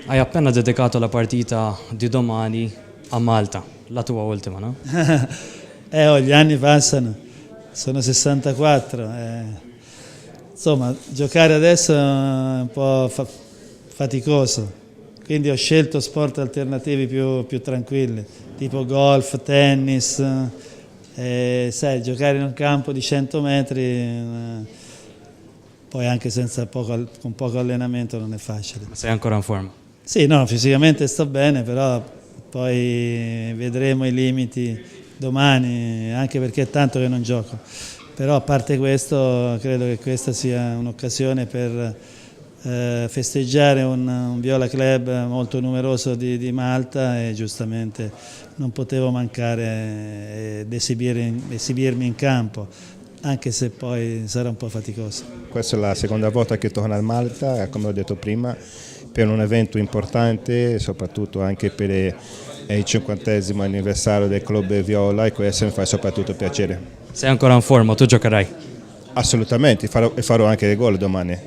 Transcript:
Hai appena dedicato la partita di domani a Malta, la tua ultima, no? Gli anni passano, sono 64. Insomma, giocare adesso è un po' faticoso, quindi ho scelto sport alternativi più tranquilli, tipo golf, tennis. Sai, giocare in un campo di 100 metri, poi anche con poco allenamento non è facile. Ma sei ancora in forma? Sì, no, fisicamente sto bene, però poi vedremo i limiti domani, anche perché è tanto che non gioco. Però a parte questo, credo che questa sia un'occasione per festeggiare un Viola Club molto numeroso di Malta e giustamente non potevo mancare ed esibirmi in campo, anche se poi sarà un po' faticoso. Questa è la seconda volta che torno a Malta, come ho detto prima, per un evento importante, soprattutto anche per il 50° anniversario del Club Viola, e questo mi fa soprattutto piacere. Sei ancora in forma, tu giocherai? Assolutamente, farò anche dei gol domani.